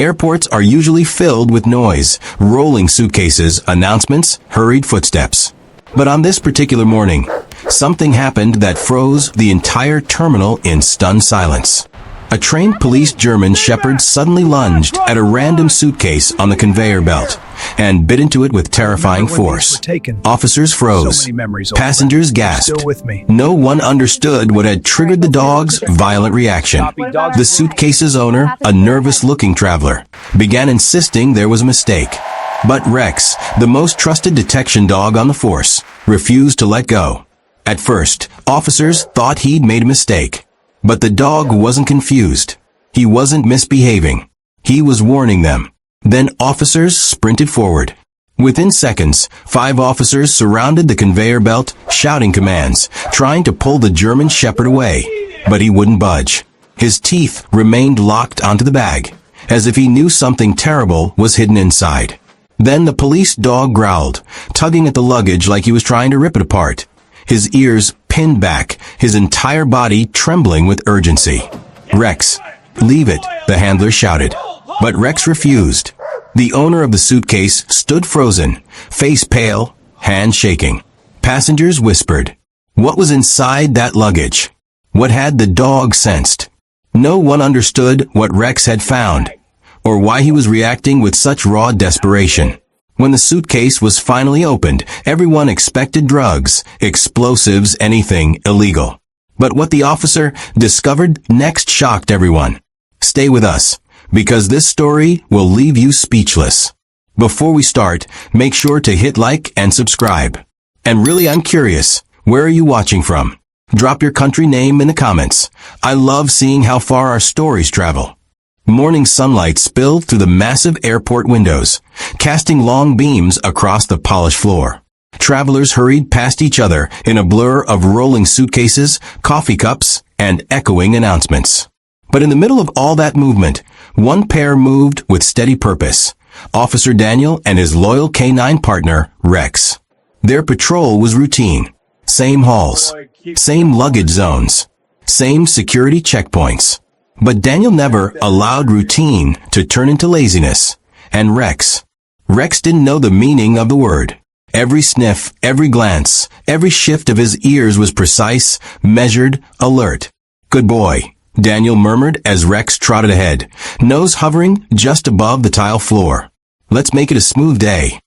Airports are usually filled with noise, rolling suitcases, announcements, hurried footsteps. But on this particular morning, something happened that froze the entire terminal in stunned silence. A trained police German shepherd suddenly lunged at a random suitcase on the conveyor belt and bit into it with terrifying force. Officers froze. Passengers gasped. No one understood what had triggered the dog's violent reaction. The suitcase's owner, a nervous-looking traveler, began insisting there was a mistake. But Rex, the most trusted detection dog on the force, refused to let go. At first, officers thought he'd made a mistake. But the dog wasn't confused. He wasn't misbehaving. He was warning them. Then officers sprinted forward. Within seconds, 5 officers surrounded the conveyor belt, shouting commands, trying to pull the German shepherd away. But he wouldn't budge. His teeth remained locked onto the bag, as if he knew something terrible was hidden inside. Then the police dog growled, tugging at the luggage like he was trying to rip it apart. His ears pinned back, his entire body trembling with urgency. "Rex, leave it," the handler shouted. But Rex refused. The owner of the suitcase stood frozen, face pale, hand shaking. Passengers whispered. What was inside that luggage? What had the dog sensed? No one understood what Rex had found, or why he was reacting with such raw desperation. When the suitcase was finally opened, everyone expected drugs, explosives, anything illegal. But what the officer discovered next shocked everyone. Stay with us, because this story will leave you speechless. Before we start, make sure to hit like and subscribe. And really, I'm curious, where are you watching from? Drop your country name in the comments. I love seeing how far our stories travel. Morning sunlight spilled through the massive airport windows, casting long beams across the polished floor. Travelers hurried past each other in a blur of rolling suitcases, coffee cups, and echoing announcements. But in the middle of all that movement, one pair moved with steady purpose. Officer Daniel and his loyal canine partner, Rex. Their patrol was routine. Same halls, same luggage zones, same security checkpoints. But Daniel never allowed routine to turn into laziness. And Rex didn't know the meaning of the word. Every sniff, every glance, every shift of his ears was precise, measured, alert. Good boy, Daniel murmured as Rex trotted ahead, nose hovering just above the tile floor. Let's make it a smooth day.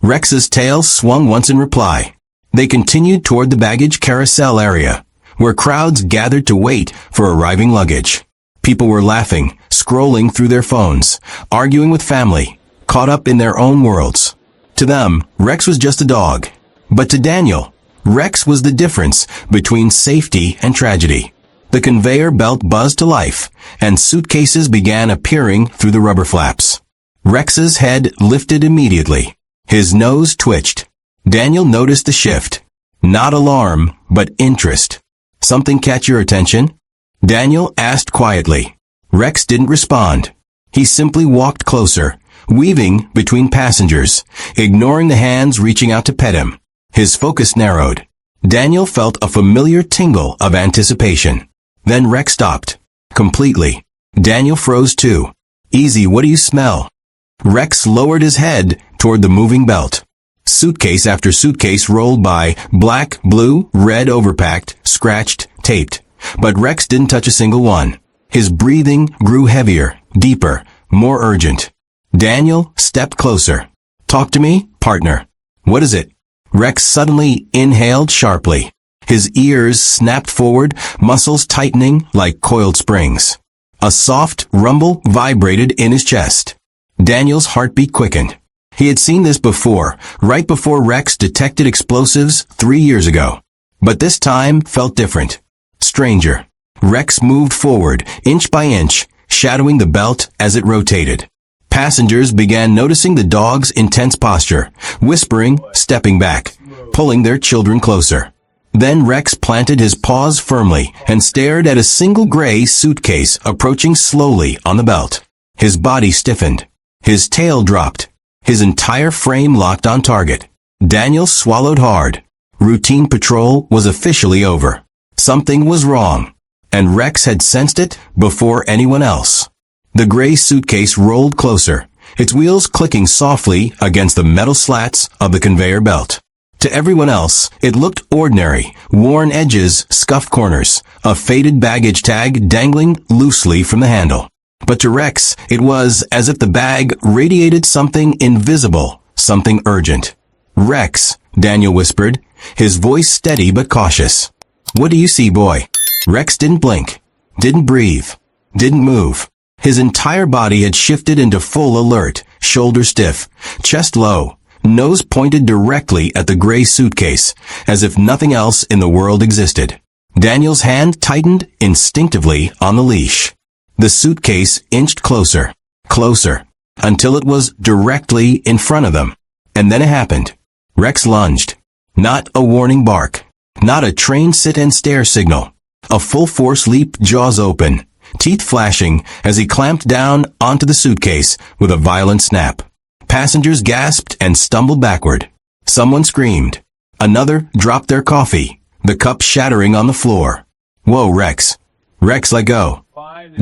Rex's tail swung once in reply. They continued toward the baggage carousel area, where crowds gathered to wait for arriving luggage. People were laughing, scrolling through their phones, arguing with family, caught up in their own worlds. To them, Rex was just a dog. But to Daniel, Rex was the difference between safety and tragedy. The conveyor belt buzzed to life, and suitcases began appearing through the rubber flaps. Rex's head lifted immediately. His nose twitched. Daniel noticed the shift. Not alarm, but interest. Something catch your attention? Daniel asked quietly. Rex didn't respond. He simply walked closer, weaving between passengers, ignoring the hands reaching out to pet him. His focus narrowed. Daniel felt a familiar tingle of anticipation. Then Rex stopped. Completely. Daniel froze too. Easy, what do you smell? Rex lowered his head toward the moving belt. Suitcase after suitcase rolled by, black, blue, red overpacked, scratched, taped. But Rex didn't touch a single one. His breathing grew heavier, deeper, more urgent. Daniel stepped closer. Talk to me, partner. What is it? Rex suddenly inhaled sharply. His ears snapped forward, muscles tightening like coiled springs. A soft rumble vibrated in his chest. Daniel's heartbeat quickened. He had seen this before, right before Rex detected explosives 3 years ago. But this time felt different. Stranger. Rex moved forward, inch by inch, shadowing the belt as it rotated. Passengers began noticing the dog's intense posture, whispering, stepping back, pulling their children closer. Then Rex planted his paws firmly and stared at a single gray suitcase approaching slowly on the belt. His body stiffened. His tail dropped. His entire frame locked on target. Daniel swallowed hard. Routine patrol was officially over. Something was wrong, and Rex had sensed it before anyone else. The gray suitcase rolled closer, its wheels clicking softly against the metal slats of the conveyor belt. To everyone else, it looked ordinary, worn edges, scuffed corners, a faded baggage tag dangling loosely from the handle. But to Rex, it was as if the bag radiated something invisible, something urgent. "Rex," Daniel whispered, his voice steady but cautious. "What do you see, boy?" Rex didn't blink, didn't breathe, didn't move. His entire body had shifted into full alert, shoulders stiff, chest low, nose pointed directly at the gray suitcase, as if nothing else in the world existed. Daniel's hand tightened instinctively on the leash. The suitcase inched closer, closer, until it was directly in front of them. And then it happened. Rex lunged. Not a warning bark. Not a train sit-and-stare signal. A full-force leap, jaws open, teeth flashing as he clamped down onto the suitcase with a violent snap. Passengers gasped and stumbled backward. Someone screamed. Another dropped their coffee, the cup shattering on the floor. "Whoa, Rex. Rex, let go."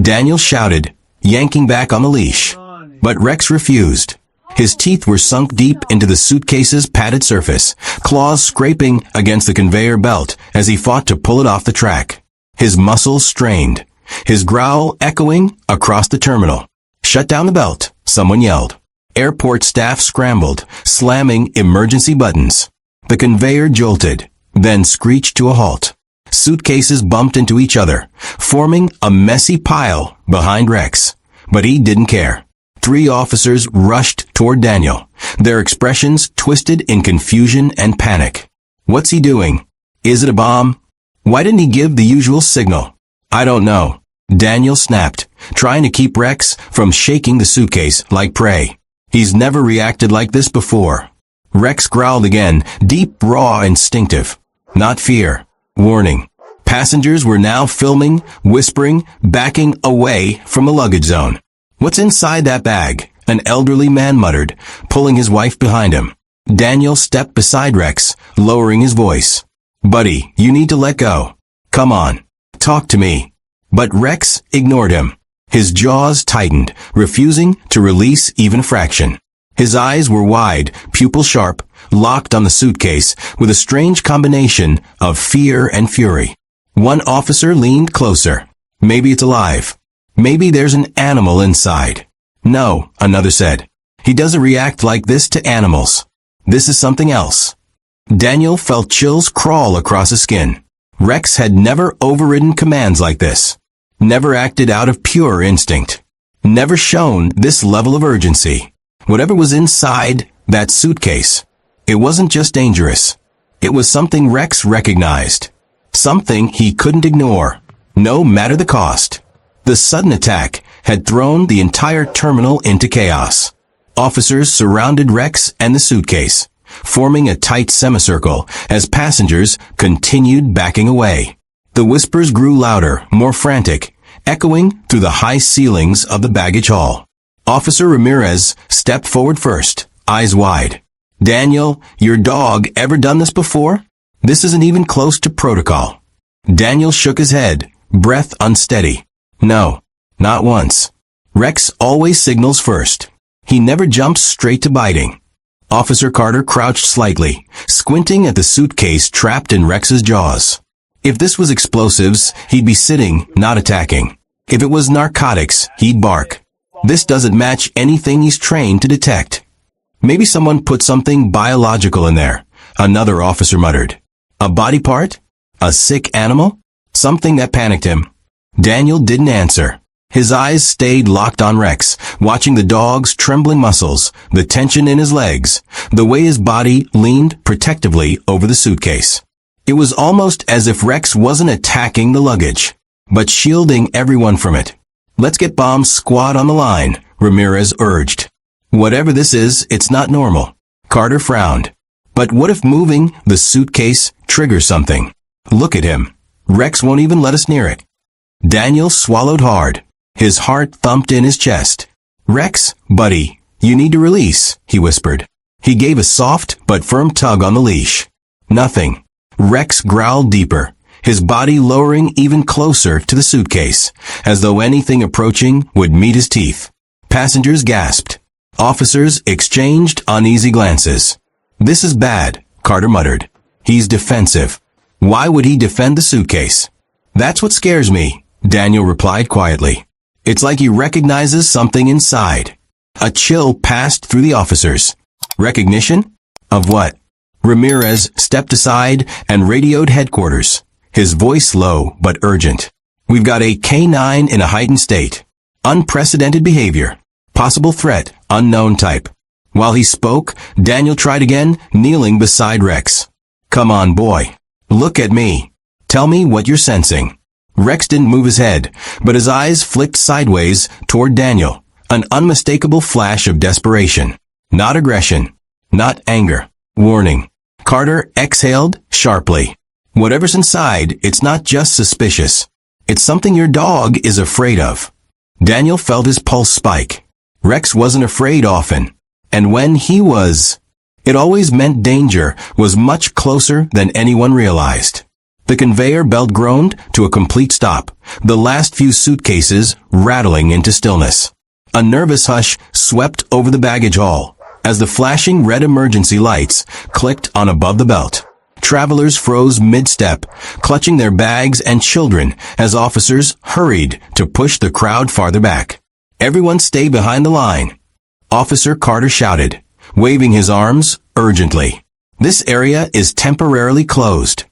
Daniel shouted, yanking back on the leash. But Rex refused. His teeth were sunk deep into the suitcase's padded surface, claws scraping against the conveyor belt as he fought to pull it off the track. His muscles strained, his growl echoing across the terminal. "Shut down the belt," someone yelled. Airport staff scrambled, slamming emergency buttons. The conveyor jolted, then screeched to a halt. Suitcases bumped into each other, forming a messy pile behind Rex. But he didn't care. 3 officers rushed toward Daniel, their expressions twisted in confusion and panic. "What's he doing? Is it a bomb? Why didn't he give the usual signal?" "I don't know," Daniel snapped, trying to keep Rex from shaking the suitcase like prey. "He's never reacted like this before." Rex growled again, deep, raw, instinctive. Not fear. Warning. Passengers were now filming, whispering, backing away from the luggage zone. "What's inside that bag?" an elderly man muttered, pulling his wife behind him. Daniel stepped beside Rex, lowering his voice. "Buddy, you need to let go. Come on. Talk to me." But Rex ignored him. His jaws tightened, refusing to release even a fraction. His eyes were wide, pupils sharp, locked on the suitcase with a strange combination of fear and fury. One officer leaned closer. "Maybe it's alive. Maybe there's an animal inside." "No," another said. "He doesn't react like this to animals. This is something else." Daniel felt chills crawl across his skin. Rex had never overridden commands like this. Never acted out of pure instinct. Never shown this level of urgency. Whatever was inside that suitcase, it wasn't just dangerous. It was something Rex recognized. Something he couldn't ignore, no matter the cost. The sudden attack had thrown the entire terminal into chaos. Officers surrounded Rex and the suitcase, forming a tight semicircle as passengers continued backing away. The whispers grew louder, more frantic, echoing through the high ceilings of the baggage hall. Officer Ramirez stepped forward first, eyes wide. "Daniel, your dog ever done this before? This isn't even close to protocol." Daniel shook his head, breath unsteady. "No, not once. Rex always signals first. He never jumps straight to biting." Officer Carter crouched slightly, squinting at the suitcase trapped in Rex's jaws. If this was explosives, he'd be sitting, not attacking. If it was narcotics, he'd bark. This doesn't match anything he's trained to detect. "Maybe someone put something biological in there," another officer muttered. "A body part? A sick animal? Something that panicked him." Daniel didn't answer. His eyes stayed locked on Rex, watching the dog's trembling muscles, the tension in his legs, the way his body leaned protectively over the suitcase. It was almost as if Rex wasn't attacking the luggage, but shielding everyone from it. "Let's get bomb squad on the line," Ramirez urged. "Whatever this is, it's not normal." Carter frowned. "But what if moving the suitcase triggers something? Look at him. Rex won't even let us near it." Daniel swallowed hard. His heart thumped in his chest. "Rex, buddy, you need to release," he whispered. He gave a soft but firm tug on the leash. Nothing. Rex growled deeper, his body lowering even closer to the suitcase, as though anything approaching would meet his teeth. Passengers gasped. Officers exchanged uneasy glances. "This is bad," Carter muttered. "He's defensive. Why would he defend the suitcase?" "That's what scares me," Daniel replied quietly. "It's like he recognizes something inside." A chill passed through the officers. Recognition? Of what? Ramirez stepped aside and radioed headquarters, his voice low but urgent. "We've got a K9 in a heightened state. Unprecedented behavior. Possible threat, unknown type." While he spoke, Daniel tried again, kneeling beside Rex. "Come on, boy. Look at me. Tell me what you're sensing." Rex didn't move his head, but his eyes flicked sideways toward Daniel, an unmistakable flash of desperation. Not aggression. Not anger. Warning. Carter exhaled sharply. "Whatever's inside, it's not just suspicious. It's something your dog is afraid of." Daniel felt his pulse spike. Rex wasn't afraid often. And when he was, it always meant danger was much closer than anyone realized. The conveyor belt groaned to a complete stop, the last few suitcases rattling into stillness. A nervous hush swept over the baggage hall as the flashing red emergency lights clicked on above the belt. Travelers froze mid-step, clutching their bags and children as officers hurried to push the crowd farther back. "Everyone stay behind the line," Officer Carter shouted, waving his arms urgently. "This area is temporarily closed."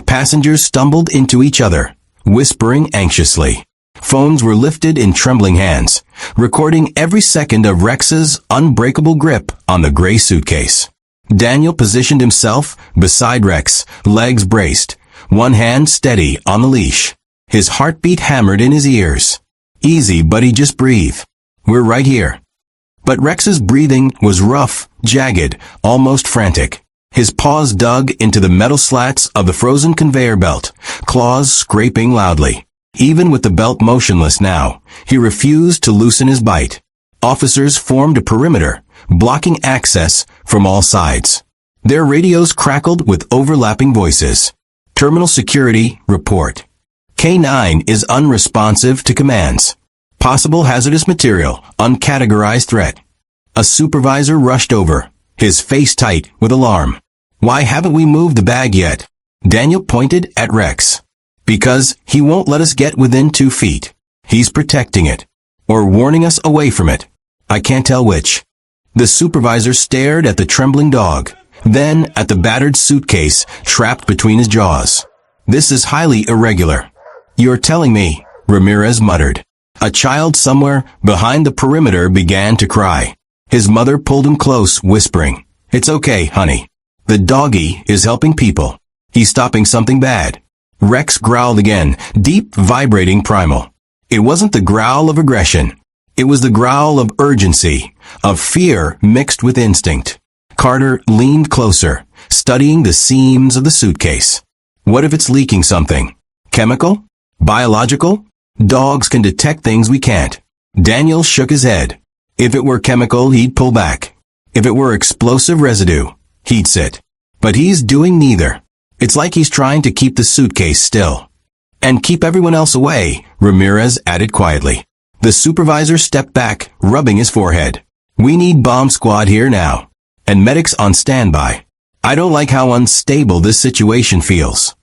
Passengers stumbled into each other, whispering anxiously. Phones were lifted in trembling hands, recording every second of Rex's unbreakable grip on the gray suitcase. Daniel positioned himself beside Rex, legs braced, one hand steady on the leash. His heartbeat hammered in his ears. "Easy, buddy, just breathe. We're right here." But Rex's breathing was rough, jagged, almost frantic. His paws dug into the metal slats of the frozen conveyor belt, claws scraping loudly. Even with the belt motionless now, he refused to loosen his bite. Officers formed a perimeter, blocking access from all sides. Their radios crackled with overlapping voices. "Terminal security, report. K9 is unresponsive to commands. Possible hazardous material, uncategorized threat." A supervisor rushed over, his face tight with alarm. "Why haven't we moved the bag yet?" Daniel pointed at Rex. "Because he won't let us get within 2 feet. He's protecting it. Or warning us away from it. I can't tell which." The supervisor stared at the trembling dog, then at the battered suitcase trapped between his jaws. "This is highly irregular." "You're telling me," Ramirez muttered. A child somewhere behind the perimeter began to cry. His mother pulled him close, whispering, "It's okay, honey. The doggy is helping people. He's stopping something bad." Rex growled again, deep, vibrating, primal. It wasn't the growl of aggression. It was the growl of urgency, of fear mixed with instinct. Carter leaned closer, studying the seams of the suitcase. What if it's leaking something? Chemical? Biological? Dogs can detect things we can't. Daniel shook his head. If it were chemical, he'd pull back. If it were explosive residue, he'd sit. But he's doing neither. It's like he's trying to keep the suitcase still. "And keep everyone else away," Ramirez added quietly. The supervisor stepped back, rubbing his forehead. "We need bomb squad here now. And medics on standby. I don't like how unstable this situation feels."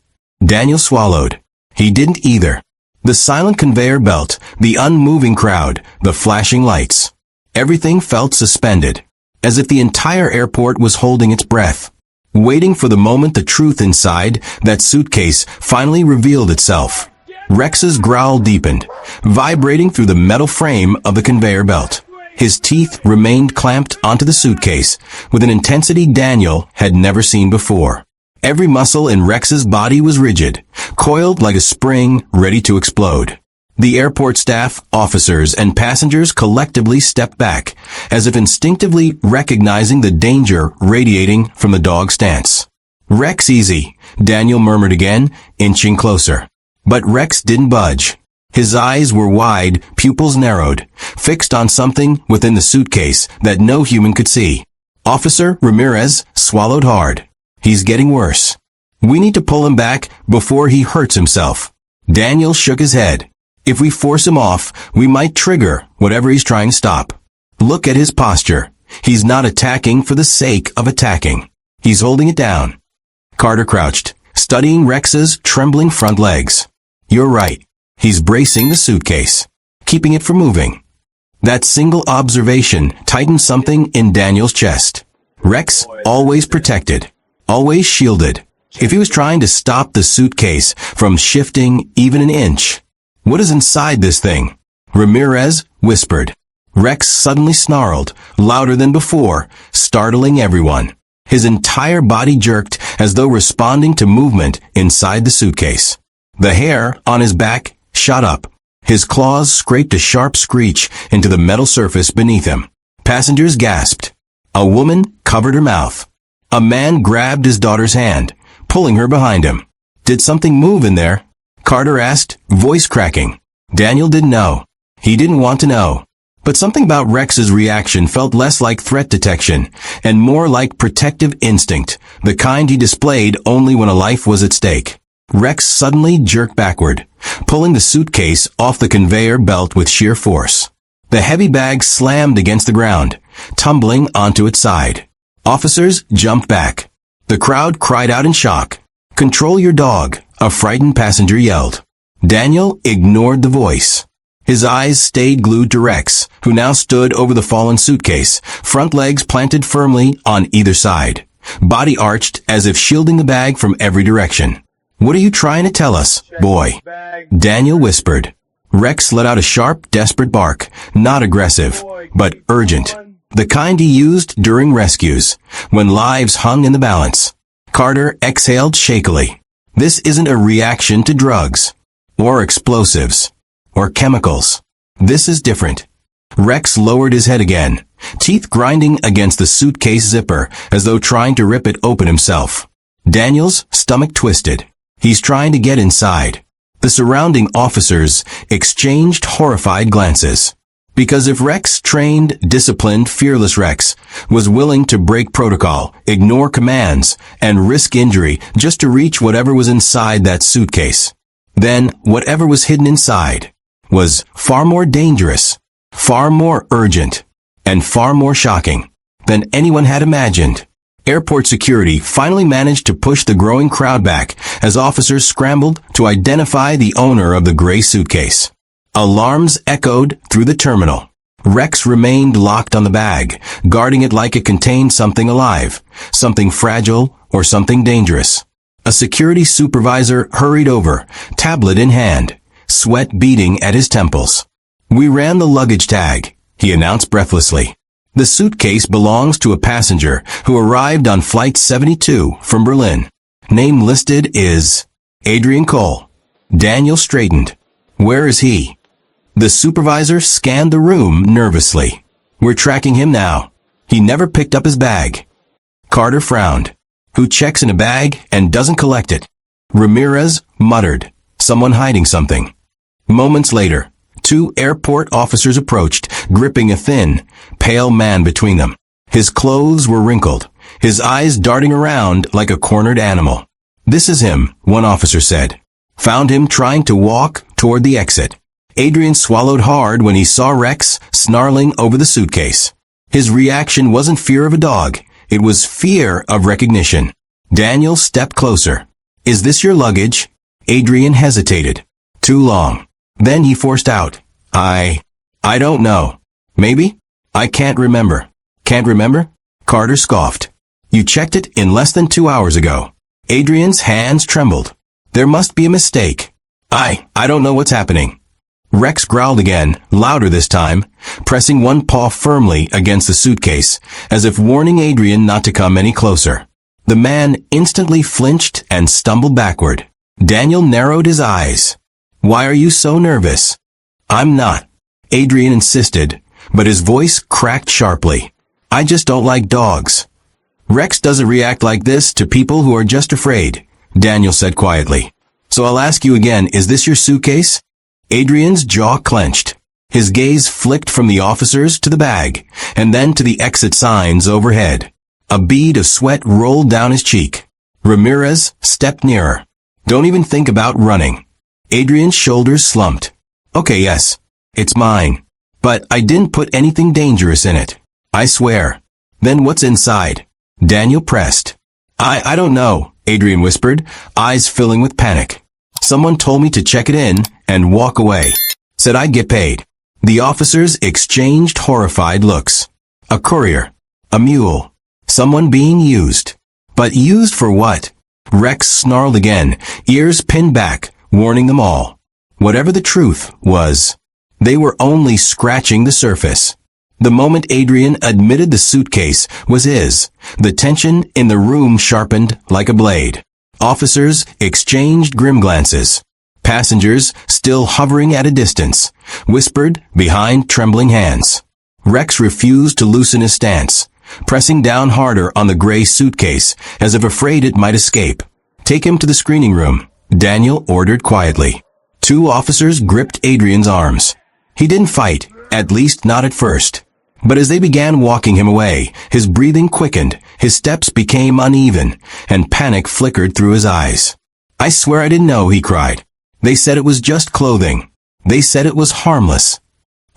Daniel swallowed. He didn't either. The silent conveyor belt, the unmoving crowd, the flashing lights. Everything felt suspended, as if the entire airport was holding its breath, waiting for the moment the truth inside that suitcase finally revealed itself. Rex's growl deepened, vibrating through the metal frame of the conveyor belt. His teeth remained clamped onto the suitcase with an intensity Daniel had never seen before. Every muscle in Rex's body was rigid, coiled like a spring ready to explode. The airport staff, officers, and passengers collectively stepped back, as if instinctively recognizing the danger radiating from the dog's stance. "Rex, easy," Daniel murmured again, inching closer. But Rex didn't budge. His eyes were wide, pupils narrowed, fixed on something within the suitcase that no human could see. Officer Ramirez swallowed hard. "He's getting worse." We need to pull him back before he hurts himself. Daniel shook his head. If we force him off, we might trigger whatever he's trying to stop. Look at his posture. He's not attacking for the sake of attacking. He's holding it down. Carter crouched, studying Rex's trembling front legs. You're right. He's bracing the suitcase, keeping it from moving. That single observation tightened something in Daniel's chest. Rex, always protected, always shielded. If he was trying to stop the suitcase from shifting even an inch, what is inside this thing? Ramirez whispered. Rex suddenly snarled, louder than before, startling everyone. His entire body jerked as though responding to movement inside the suitcase. The hair on his back shot up. His claws scraped a sharp screech into the metal surface beneath him. Passengers gasped. A woman covered her mouth. A man grabbed his daughter's hand, pulling her behind him. Did something move in there? Carter asked, voice cracking. Daniel didn't know. He didn't want to know. But something about Rex's reaction felt less like threat detection and more like protective instinct, the kind he displayed only when a life was at stake. Rex suddenly jerked backward, pulling the suitcase off the conveyor belt with sheer force. The heavy bag slammed against the ground, tumbling onto its side. Officers jumped back. The crowd cried out in shock. Control your dog, a frightened passenger yelled. Daniel ignored the voice. His eyes stayed glued to Rex, who now stood over the fallen suitcase, front legs planted firmly on either side, body arched as if shielding the bag from every direction. What are you trying to tell us, boy? Daniel whispered. Rex let out a sharp, desperate bark, not aggressive, but urgent. The kind he used during rescues, when lives hung in the balance. Carter exhaled shakily. This isn't a reaction to drugs, or explosives, or chemicals. This is different. Rex lowered his head again, teeth grinding against the suitcase zipper as though trying to rip it open himself. Daniel's stomach twisted. He's trying to get inside. The surrounding officers exchanged horrified glances. Because if Rex, trained, disciplined, fearless Rex, was willing to break protocol, ignore commands, and risk injury just to reach whatever was inside that suitcase, then whatever was hidden inside was far more dangerous, far more urgent, and far more shocking than anyone had imagined. Airport security finally managed to push the growing crowd back as officers scrambled to identify the owner of the gray suitcase. Alarms echoed through the terminal. Rex remained locked on the bag, guarding it like it contained something alive, something fragile, or something dangerous. A security supervisor hurried over, tablet in hand, sweat beading at his temples. We ran the luggage tag, he announced breathlessly. The suitcase belongs to a passenger who arrived on Flight 72 from Berlin. Name listed is Adrian Cole. Daniel straightened. Where is he? The supervisor scanned the room nervously. We're tracking him now. He never picked up his bag. Carter frowned. Who checks in a bag and doesn't collect it? Ramirez muttered. Someone hiding something. Moments later, 2 airport officers approached, gripping a thin, pale man between them. His clothes were wrinkled, his eyes darting around like a cornered animal. This is him, one officer said. Found him trying to walk toward the exit. Adrian swallowed hard when he saw Rex snarling over the suitcase. His reaction wasn't fear of a dog, it was fear of recognition. Daniel stepped closer. Is this your luggage? Adrian hesitated. Too long. Then he forced out. I don't know. Maybe? I can't remember. Can't remember? Carter scoffed. You checked it in less than 2 hours ago. Adrian's hands trembled. There must be a mistake. I don't know what's happening. Rex growled again, louder this time, pressing one paw firmly against the suitcase, as if warning Adrian not to come any closer. The man instantly flinched and stumbled backward. Daniel narrowed his eyes. Why are you so nervous? I'm not, Adrian insisted, but his voice cracked sharply. I just don't like dogs. Rex doesn't react like this to people who are just afraid, Daniel said quietly. So I'll ask you again, is this your suitcase? Adrian's jaw clenched. His gaze flicked from the officers to the bag, and then to the exit signs overhead. A bead of sweat rolled down his cheek. Ramirez stepped nearer. Don't even think about running. Adrian's shoulders slumped. Okay, yes. It's mine. But I didn't put anything dangerous in it. I swear. Then what's inside? Daniel pressed. I don't know, Adrian whispered, eyes filling with panic. Someone told me to check it in and walk away. Said I'd get paid. The officers exchanged horrified looks. A courier. A mule. Someone being used. But used for what? Rex snarled again, ears pinned back, warning them all. Whatever the truth was, they were only scratching the surface. The moment Adrian admitted the suitcase was his, the tension in the room sharpened like a blade. Officers exchanged grim glances. Passengers, still hovering at a distance, whispered behind trembling hands. Rex refused to loosen his stance, pressing down harder on the gray suitcase as if afraid it might escape. Take him to the screening room, Daniel ordered quietly. 2 officers gripped Adrian's arms. He didn't fight, at least not at first. But as they began walking him away, his breathing quickened, his steps became uneven, and panic flickered through his eyes. I swear I didn't know, he cried. They said it was just clothing. They said it was harmless.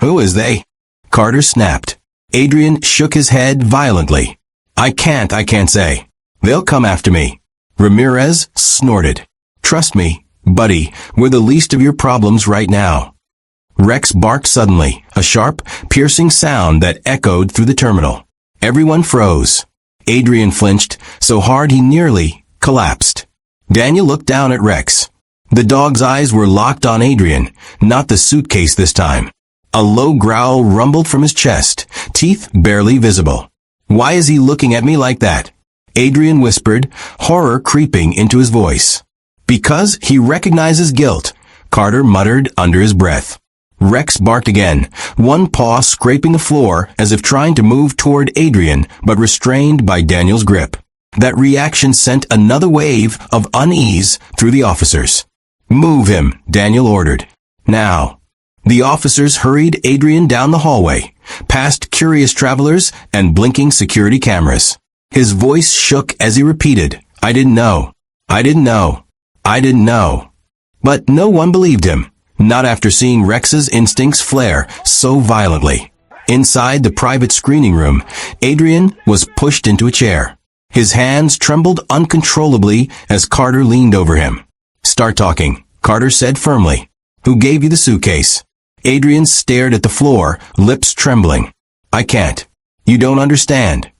Who is they? Carter snapped. Adrian shook his head violently. I can't say. They'll come after me. Ramirez snorted. Trust me, buddy, we're the least of your problems right now. Rex barked suddenly, a sharp, piercing sound that echoed through the terminal. Everyone froze. Adrian flinched so hard he nearly collapsed. Daniel looked down at Rex. The dog's eyes were locked on Adrian, not the suitcase this time. A low growl rumbled from his chest, teeth barely visible. Why is he looking at me like that? Adrian whispered, horror creeping into his voice. Because he recognizes guilt, Carter muttered under his breath. Rex barked again, one paw scraping the floor as if trying to move toward Adrian, but restrained by Daniel's grip. That reaction sent another wave of unease through the officers. Move him, Daniel ordered. Now. The officers hurried Adrian down the hallway, past curious travelers and blinking security cameras. His voice shook as he repeated, I didn't know. I didn't know. I didn't know. But no one believed him. Not after seeing Rex's instincts flare so violently. Inside the private screening room, Adrian was pushed into a chair. His hands trembled uncontrollably as Carter leaned over him. Start talking, Carter said firmly. Who gave you the suitcase? Adrian stared at the floor, lips trembling. I can't. You don't understand.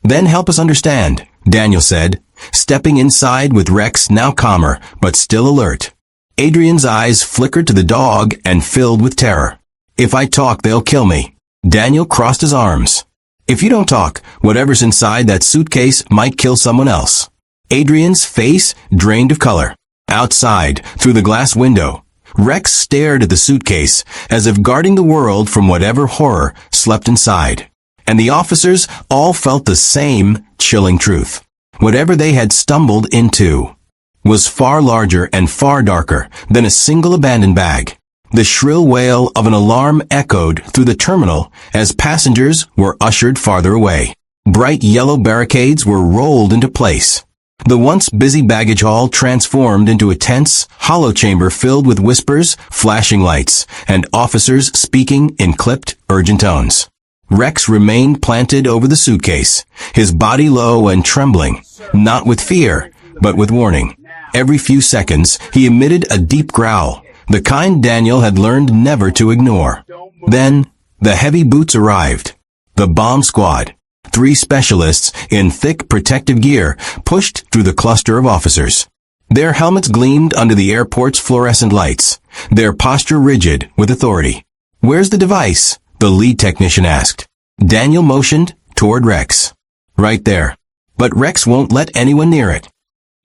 Then help us understand, Daniel said, stepping inside with Rex now calmer, but still alert. Adrian's eyes flickered to the dog and filled with terror. If I talk, they'll kill me. Daniel crossed his arms. If you don't talk, whatever's inside that suitcase might kill someone else. Adrian's face drained of color. Outside, through the glass window, Rex stared at the suitcase as if guarding the world from whatever horror slept inside. And the officers all felt the same chilling truth. Whatever they had stumbled into was far larger and far darker than a single abandoned bag. The shrill wail of an alarm echoed through the terminal as passengers were ushered farther away. Bright yellow barricades were rolled into place. The once busy baggage hall transformed into a tense, hollow chamber filled with whispers, flashing lights, and officers speaking in clipped, urgent tones. Rex remained planted over the suitcase, his body low and trembling, not with fear, but with warning. Every few seconds, he emitted a deep growl, the kind Daniel had learned never to ignore. Then, the heavy boots arrived. The bomb squad, 3 specialists in thick protective gear, pushed through the cluster of officers. Their helmets gleamed under the airport's fluorescent lights, their posture rigid with authority. Where's the device? The lead technician asked. Daniel motioned toward Rex. Right there. But Rex won't let anyone near it.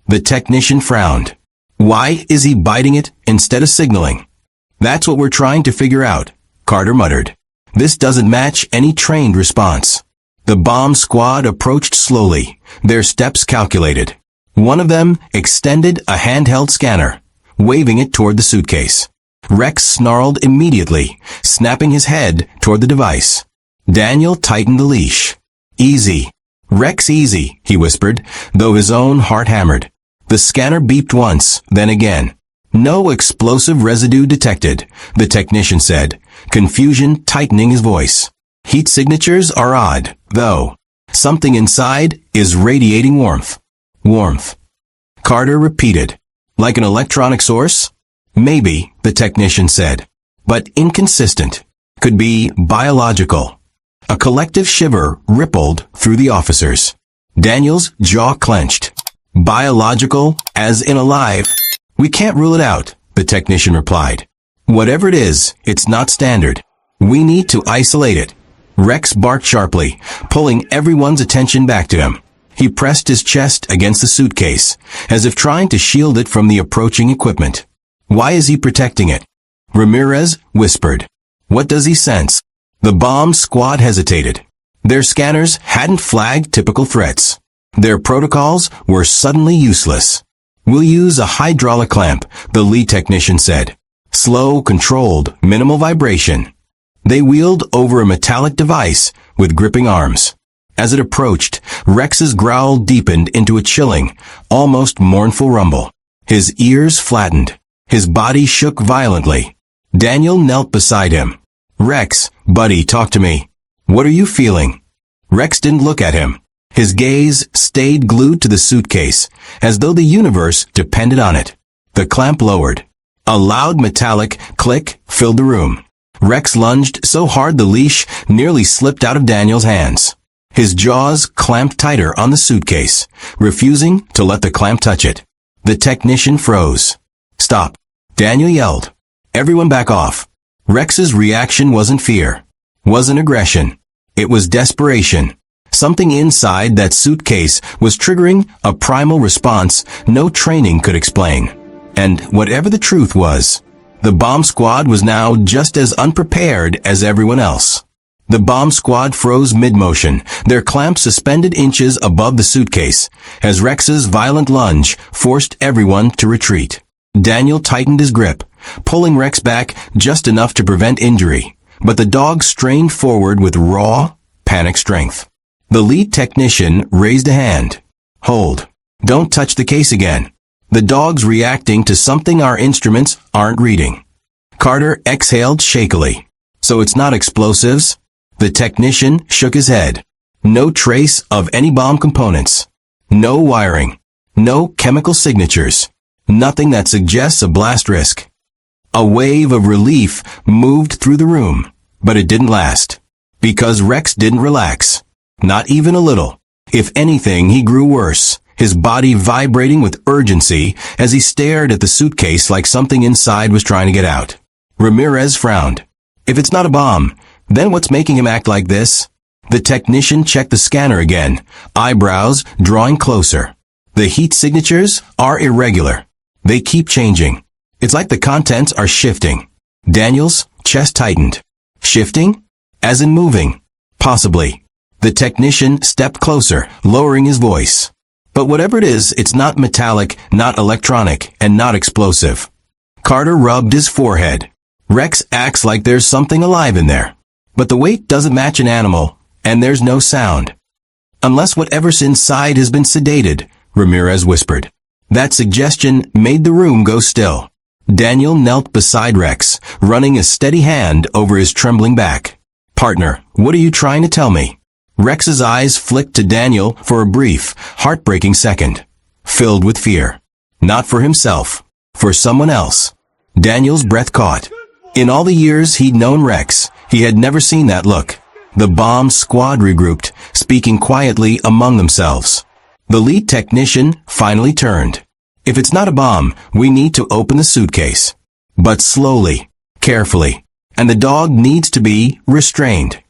The technician frowned. Why is he biting it instead of signaling? That's what we're trying to figure out, Carter muttered. This doesn't match any trained response. The bomb squad approached slowly, their steps calculated. One of them extended a handheld scanner, waving it toward the suitcase. Rex snarled immediately, snapping his head toward the device. Daniel tightened the leash. Easy. Rex, easy, he whispered, though his own heart hammered. The scanner beeped once, then again. No explosive residue detected, the technician said, confusion tightening his voice. Heat signatures are odd, though. Something inside is radiating warmth. Warmth. Carter repeated. Like an electronic source? Maybe, the technician said. But inconsistent. Could be biological. A collective shiver rippled through the officers. Daniel's jaw clenched. Biological, as in alive? We can't rule it out, the technician replied. Whatever it is, it's not standard. We need to isolate it. Rex barked sharply, pulling everyone's attention back to him. He pressed his chest against the suitcase, as if trying to shield it from the approaching equipment. Why is he protecting it? Ramirez whispered. What does he sense? The bomb squad hesitated. Their scanners hadn't flagged typical threats. Their protocols were suddenly useless. We'll use a hydraulic clamp, the lead technician said. Slow, controlled, minimal vibration. They wheeled over a metallic device with gripping arms. As it approached, Rex's growl deepened into a chilling, almost mournful rumble. His ears flattened. His body shook violently. Daniel knelt beside him. Rex, buddy, talk to me. What are you feeling? Rex didn't look at him. His gaze stayed glued to the suitcase, as though the universe depended on it. The clamp lowered. A loud metallic click filled the room. Rex lunged so hard the leash nearly slipped out of Daniel's hands. His jaws clamped tighter on the suitcase, refusing to let the clamp touch it. The technician froze. Stop. Daniel yelled. Everyone back off. Rex's reaction wasn't fear. Wasn't aggression. It was desperation. Something inside that suitcase was triggering a primal response no training could explain. And whatever the truth was, the bomb squad was now just as unprepared as everyone else. The bomb squad froze mid-motion, their clamps suspended inches above the suitcase, as Rex's violent lunge forced everyone to retreat. Daniel tightened his grip, pulling Rex back just enough to prevent injury, but the dog strained forward with raw, panic strength. The lead technician raised a hand. Hold. Don't touch the case again. The dog's reacting to something our instruments aren't reading. Carter exhaled shakily. So it's not explosives? The technician shook his head. No trace of any bomb components. No wiring. No chemical signatures. Nothing that suggests a blast risk. A wave of relief moved through the room, but it didn't last. Because Rex didn't relax. Not even a little. If anything, he grew worse, his body vibrating with urgency as he stared at the suitcase like something inside was trying to get out. Ramirez frowned. If it's not a bomb, then what's making him act like this? The technician checked the scanner again, eyebrows drawing closer. The heat signatures are irregular. They keep changing. It's like the contents are shifting. Daniel's chest tightened. Shifting? As in moving. Possibly. The technician stepped closer, lowering his voice. But whatever it is, it's not metallic, not electronic, and not explosive. Carter rubbed his forehead. Rex acts like there's something alive in there. But the weight doesn't match an animal, and there's no sound. Unless whatever's inside has been sedated, Ramirez whispered. That suggestion made the room go still. Daniel knelt beside Rex, running a steady hand over his trembling back. Partner, what are you trying to tell me? Rex's eyes flicked to Daniel for a brief, heartbreaking second, filled with fear. Not for himself, for someone else. Daniel's breath caught. In all the years he'd known Rex, he had never seen that look. The bomb squad regrouped, speaking quietly among themselves. The lead technician finally turned. If it's not a bomb, we need to open the suitcase. But slowly, carefully. And the dog needs to be restrained.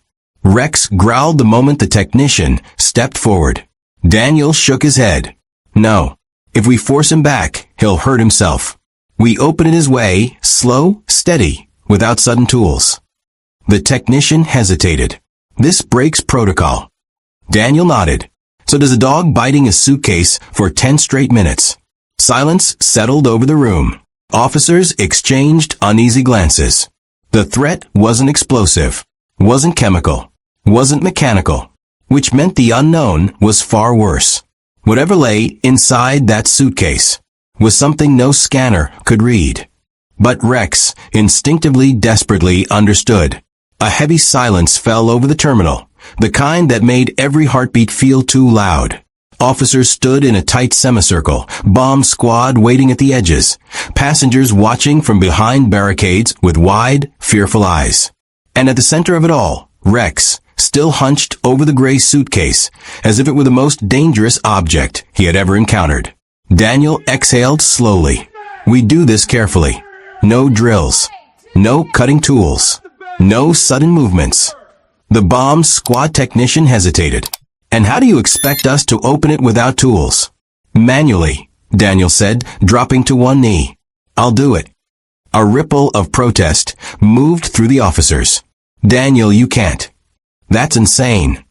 Rex growled the moment the technician stepped forward. Daniel shook his head. No. If we force him back, he'll hurt himself. We open it his way, slow, steady, without sudden tools. The technician hesitated. This breaks protocol. Daniel nodded. So does a dog biting a suitcase for 10 straight minutes. Silence settled over the room. Officers exchanged uneasy glances. The threat wasn't explosive, wasn't chemical, wasn't mechanical, which meant the unknown was far worse. Whatever lay inside that suitcase was something no scanner could read. But Rex instinctively, desperately understood. A heavy silence fell over the terminal, the kind that made every heartbeat feel too loud. Officers stood in a tight semicircle, bomb squad waiting at the edges, passengers watching from behind barricades with wide, fearful eyes. And at the center of it all, Rex, still hunched over the gray suitcase, as if it were the most dangerous object he had ever encountered. Daniel exhaled slowly. "We do this carefully. No drills. No cutting tools. No sudden movements." The bomb squad technician hesitated. "And how do you expect us to open it without tools?" "Manually," Daniel said, dropping to one knee. "I'll do it." A ripple of protest moved through the officers. "Daniel, you can't. That's insane.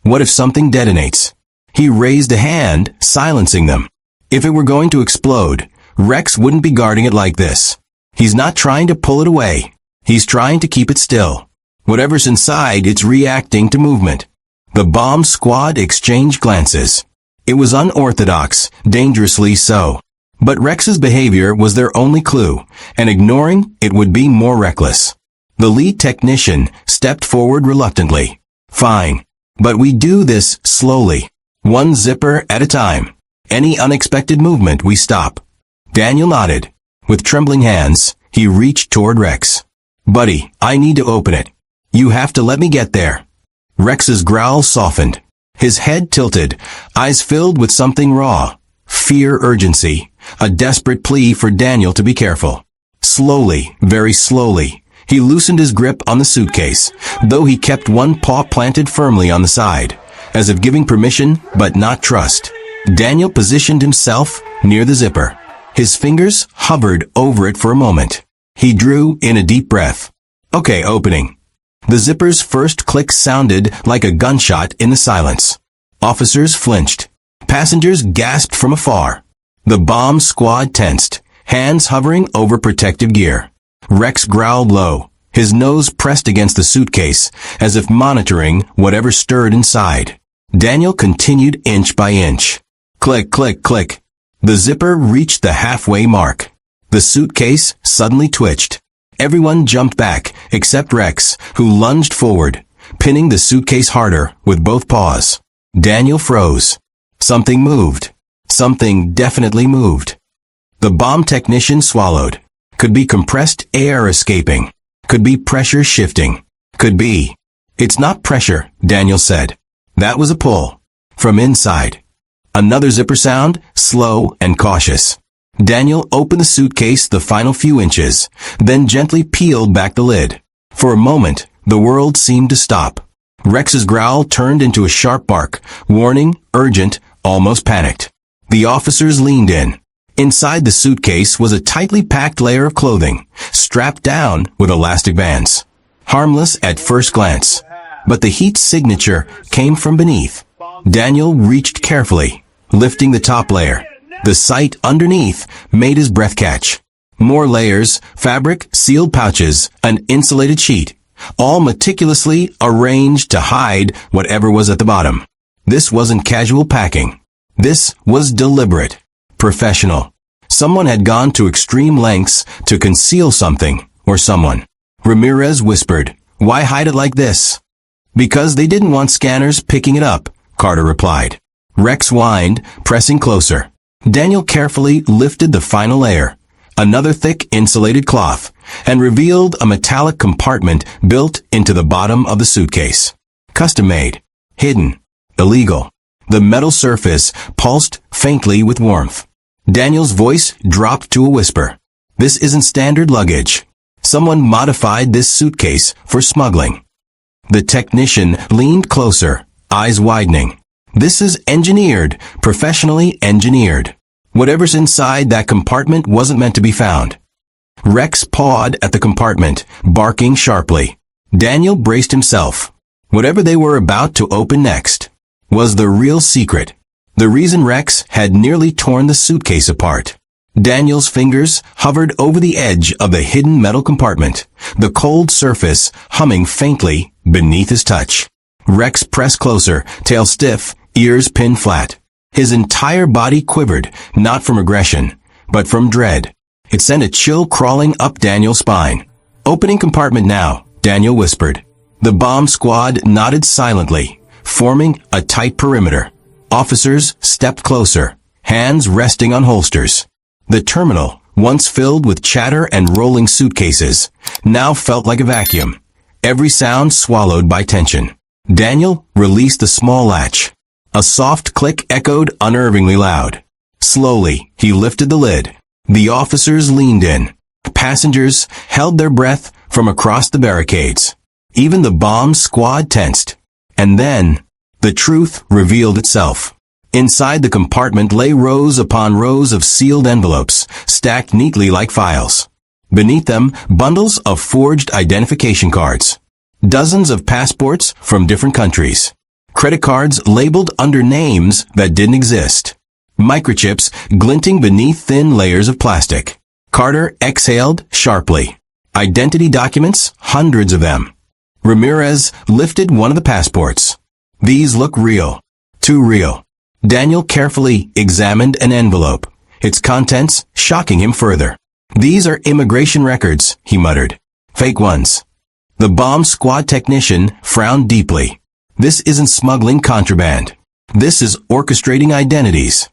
What if something detonates?" He raised a hand, silencing them. If it were going to explode, Rex wouldn't be guarding it like this. He's not trying to pull it away. He's trying to keep it still. Whatever's inside, it's reacting to movement. The bomb squad exchanged glances. It was unorthodox, dangerously so. But Rex's behavior was their only clue, and ignoring it would be more reckless. The lead technician stepped forward reluctantly. "Fine. But we do this slowly. One zipper at a time. Any unexpected movement, we stop." Daniel nodded. With trembling hands, he reached toward Rex. "Buddy, I need to open it. You have to let me get there." Rex's growl softened. His head tilted, eyes filled with something raw. Fear, urgency, a desperate plea for Daniel to be careful. Slowly, very slowly, he loosened his grip on the suitcase, though he kept one paw planted firmly on the side, as if giving permission but not trust. Daniel positioned himself near the zipper. His fingers hovered over it for a moment. He drew in a deep breath. "Okay, opening." The zipper's first click sounded like a gunshot in the silence. Officers flinched. Passengers gasped from afar. The bomb squad tensed, hands hovering over protective gear. Rex growled low, his nose pressed against the suitcase, as if monitoring whatever stirred inside. Daniel continued inch by inch. Click, click, click. The zipper reached the halfway mark. The suitcase suddenly twitched. Everyone jumped back, except Rex, who lunged forward, pinning the suitcase harder with both paws. Daniel froze. Something moved. Something definitely moved. The bomb technician swallowed. Could be compressed air escaping. Could be pressure shifting. Could be. "It's not pressure," Daniel said. That was a pull. From inside. Another zipper sound, slow and cautious. Daniel opened the suitcase the final few inches, then gently peeled back the lid. For a moment, the world seemed to stop. Rex's growl turned into a sharp bark, warning, urgent, almost panicked. The officers leaned in. Inside the suitcase was a tightly packed layer of clothing, strapped down with elastic bands. Harmless at first glance. But the heat signature came from beneath. Daniel reached carefully, lifting the top layer. The sight underneath made his breath catch. More layers, fabric, sealed pouches, an insulated sheet, all meticulously arranged to hide whatever was at the bottom. This wasn't casual packing. This was deliberate, professional. Someone had gone to extreme lengths to conceal something or someone. Ramirez whispered, "Why hide it like this?" "Because they didn't want scanners picking it up," Carter replied. Rex whined, pressing closer. Daniel carefully lifted the final layer, another thick insulated cloth, and revealed a metallic compartment built into the bottom of the suitcase. Custom-made, hidden, illegal. The metal surface pulsed faintly with warmth. Daniel's voice dropped to a whisper. "This isn't standard luggage. Someone modified this suitcase for smuggling." The technician leaned closer, eyes widening. "This is engineered, professionally engineered. Whatever's inside that compartment wasn't meant to be found." Rex pawed at the compartment, barking sharply. Daniel braced himself. Whatever they were about to open next was the real secret. The reason Rex had nearly torn the suitcase apart. Daniel's fingers hovered over the edge of the hidden metal compartment, the cold surface humming faintly beneath his touch. Rex pressed closer, tail stiff, ears pinned flat. His entire body quivered, not from aggression, but from dread. It sent a chill crawling up Daniel's spine. "Opening compartment now," Daniel whispered. The bomb squad nodded silently, forming a tight perimeter. Officers stepped closer, hands resting on holsters. The terminal, once filled with chatter and rolling suitcases, now felt like a vacuum, every sound swallowed by tension. Daniel released the small latch. A soft click echoed unnervingly loud. Slowly, he lifted the lid. The officers leaned in. Passengers held their breath from across the barricades. Even the bomb squad tensed. And then, the truth revealed itself. Inside the compartment lay rows upon rows of sealed envelopes, stacked neatly like files. Beneath them, bundles of forged identification cards. Dozens of passports from different countries. Credit cards labeled under names that didn't exist. Microchips glinting beneath thin layers of plastic. Carter exhaled sharply. Identity documents, hundreds of them. Ramirez lifted one of the passports. "These look real. Too real." Daniel carefully examined an envelope, its contents shocking him further. "These are immigration records," he muttered. "Fake ones." The bomb squad technician frowned deeply. "This isn't smuggling contraband. This is orchestrating identities."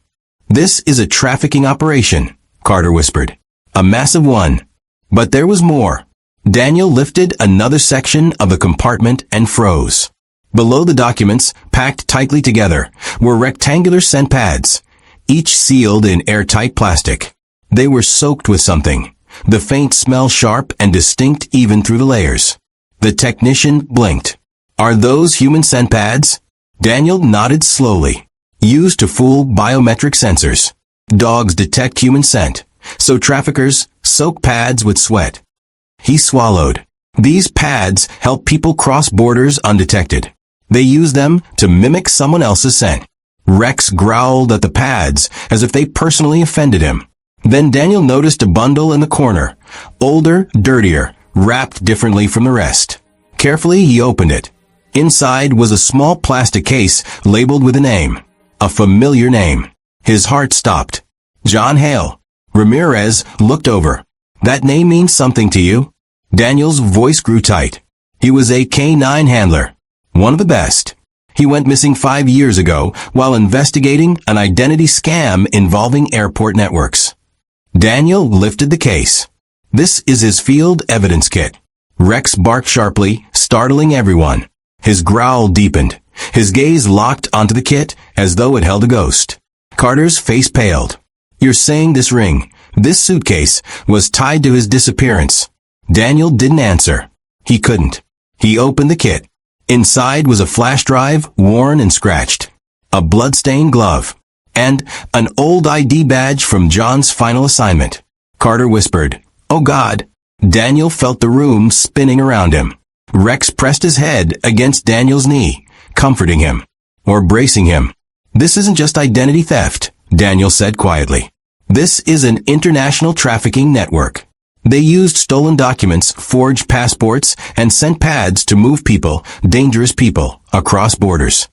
"This is a trafficking operation," Carter whispered. "A massive one." But there was more. Daniel lifted another section of the compartment and froze. Below the documents, packed tightly together, were rectangular scent pads, each sealed in airtight plastic. They were soaked with something, the faint smell sharp and distinct even through the layers. The technician blinked. "Are those human scent pads?" Daniel nodded slowly. "Used to fool biometric sensors. Dogs detect human scent, so traffickers soak pads with sweat." He swallowed. "These pads help people cross borders undetected. They use them to mimic someone else's scent." Rex growled at the pads as if they personally offended him. Then Daniel noticed a bundle in the corner, older, dirtier, wrapped differently from the rest. Carefully, he opened it. Inside was a small plastic case labeled with a name. A familiar name. His heart stopped. "John Hale." Ramirez looked over. "That name means something to you?" Daniel's voice grew tight. "He was a K-9 handler. One of the best. He went missing 5 years ago while investigating an identity scam involving airport networks." Daniel lifted the case. "This is his field evidence kit." Rex barked sharply, startling everyone. His growl deepened. His gaze locked onto the kit as though it held a ghost. Carter's face paled. "You're saying this ring, this suitcase, was tied to his disappearance?" Daniel didn't answer. He couldn't. He opened the kit. Inside was a flash drive, worn and scratched. A blood-stained glove. And an old ID badge from John's final assignment. Carter whispered, "Oh God." Daniel felt the room spinning around him. Rex pressed his head against Daniel's knee, comforting him, or bracing him. "This isn't just identity theft," Daniel said quietly. "This is an international trafficking network. They used stolen documents, forged passports, and sent pads to move people, dangerous people, across borders."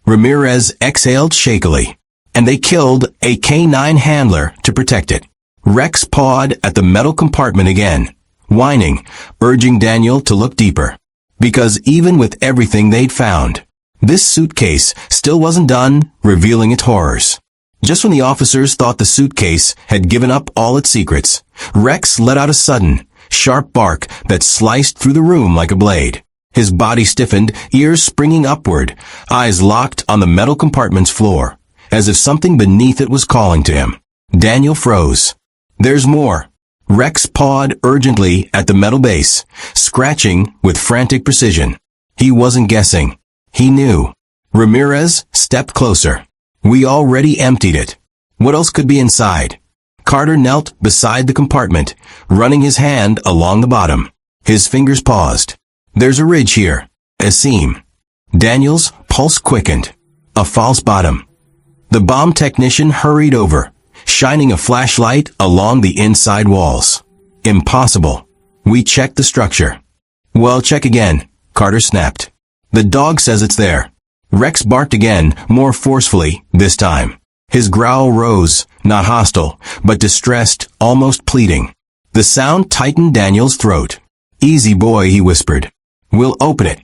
Ramirez exhaled shakily. "And they killed a K-9 handler to protect it." Rex pawed at the metal compartment again, whining, urging Daniel to look deeper. Because even with everything they'd found, this suitcase still wasn't done revealing its horrors. Just when the officers thought the suitcase had given up all its secrets, Rex let out a sudden, sharp bark that sliced through the room like a blade. His body stiffened, ears springing upward, eyes locked on the metal compartment's floor, as if something beneath it was calling to him. Daniel froze. "There's more." Rex pawed urgently at the metal base, scratching with frantic precision. He wasn't guessing. He knew. Ramirez stepped closer. "We already emptied it. What else could be inside?" Carter knelt beside the compartment, running his hand along the bottom. His fingers paused. "There's a ridge here. A seam." Daniel's pulse quickened. A false bottom. The bomb technician hurried over, shining a flashlight along the inside walls. "Impossible. We checked the structure." "Well, check again," Carter snapped. "The dog says it's there." Rex barked again, more forcefully, this time. His growl rose, not hostile, but distressed, almost pleading. The sound tightened Daniel's throat. "Easy, boy," he whispered. "We'll open it."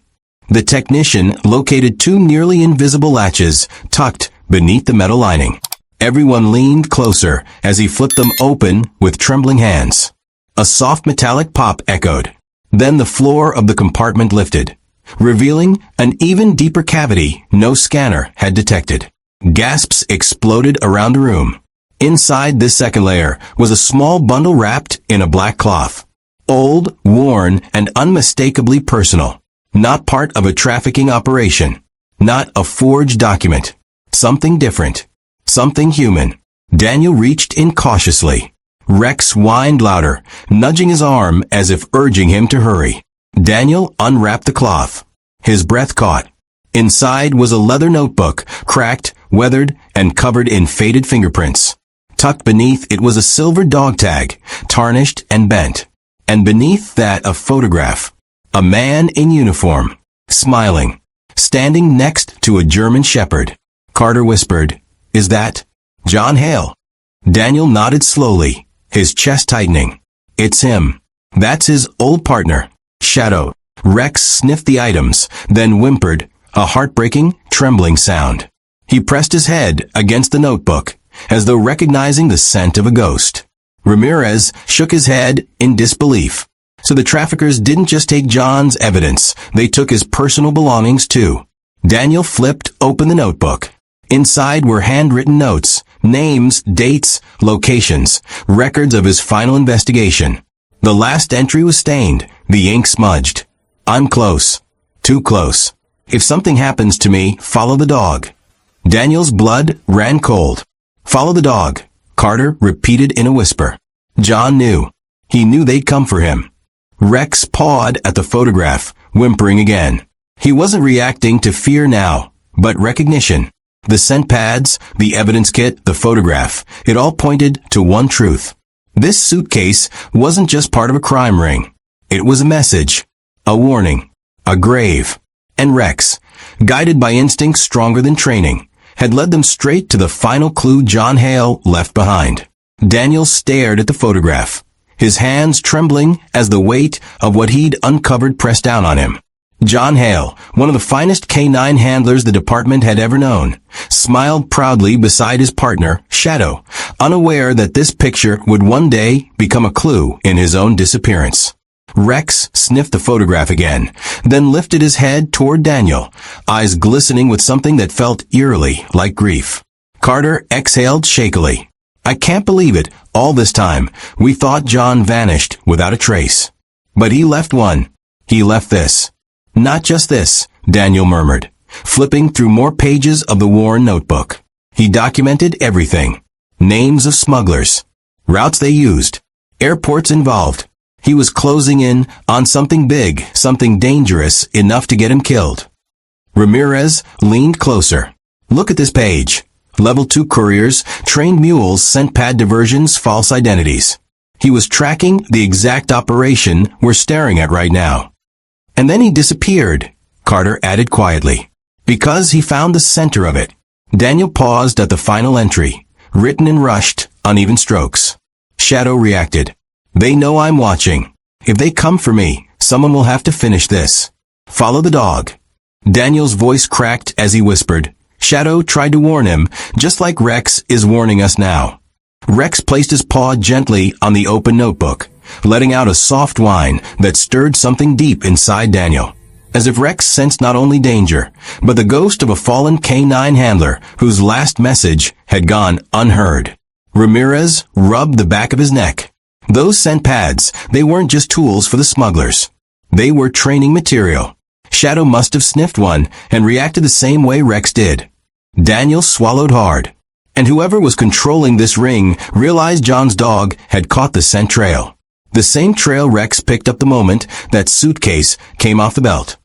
The technician located two nearly invisible latches, tucked beneath the metal lining. Everyone leaned closer as he flipped them open with trembling hands. A soft metallic pop echoed. Then the floor of the compartment lifted, revealing an even deeper cavity no scanner had detected. Gasps exploded around the room. Inside this second layer was a small bundle wrapped in a black cloth. Old, worn, and unmistakably personal. Not part of a trafficking operation. Not a forged document. Something different. Something human. Daniel reached in cautiously. Rex whined louder, nudging his arm as if urging him to hurry. Daniel unwrapped the cloth. His breath caught. Inside was a leather notebook, cracked, weathered, and covered in faded fingerprints. Tucked beneath it was a silver dog tag, tarnished and bent. And beneath that a photograph. A man in uniform, smiling, standing next to a German shepherd. Carter whispered, "Is that John Hale?" Daniel nodded slowly, his chest tightening. "It's him. That's his old partner, Shadow." Rex sniffed the items, then whimpered, a heartbreaking, trembling sound. He pressed his head against the notebook, as though recognizing the scent of a ghost. Ramirez shook his head in disbelief. So the traffickers didn't just take John's evidence, they took his personal belongings too. Daniel flipped open the notebook. Inside were handwritten notes, names, dates, locations, records of his final investigation. The last entry was stained, the ink smudged. "I'm close. Too close. If something happens to me, follow the dog." Daniel's blood ran cold. "Follow the dog," Carter repeated in a whisper. John knew. He knew they'd come for him. Rex pawed at the photograph, whimpering again. He wasn't reacting to fear now, but recognition. The scent pads, the evidence kit, the photograph, it all pointed to one truth. This suitcase wasn't just part of a crime ring. It was a message, a warning, a grave. And Rex, guided by instincts stronger than training, had led them straight to the final clue John Hale left behind. Daniel stared at the photograph, his hands trembling as the weight of what he'd uncovered pressed down on him. John Hale, one of the finest canine handlers the department had ever known, smiled proudly beside his partner, Shadow, unaware that this picture would one day become a clue in his own disappearance. Rex sniffed the photograph again, then lifted his head toward Daniel, eyes glistening with something that felt eerily like grief. Carter exhaled shakily. "I can't believe it. All this time, we thought John vanished without a trace. But he left one. He left this." "Not just this," Daniel murmured, flipping through more pages of the worn notebook. He documented everything. Names of smugglers. Routes they used. Airports involved. He was closing in on something big, something dangerous enough to get him killed. Ramirez leaned closer. "Look at this page. Level 2 couriers, trained mules, scent pad diversions, false identities." He was tracking the exact operation we're staring at right now. "And then he disappeared," Carter added quietly, "because he found the center of it." Daniel paused at the final entry, written in rushed, uneven strokes. Shadow reacted. "They know I'm watching. If they come for me, someone will have to finish this. Follow the dog." Daniel's voice cracked as he whispered. Shadow tried to warn him, just like Rex is warning us now. Rex placed his paw gently on the open notebook, letting out a soft whine that stirred something deep inside Daniel. As if Rex sensed not only danger, but the ghost of a fallen canine handler whose last message had gone unheard. Ramirez rubbed the back of his neck. Those scent pads, they weren't just tools for the smugglers. They were training material. Shadow must have sniffed one and reacted the same way Rex did. Daniel swallowed hard. And whoever was controlling this ring realized John's dog had caught the scent trail. The same trail Rex picked up the moment that Suitcase came off the belt.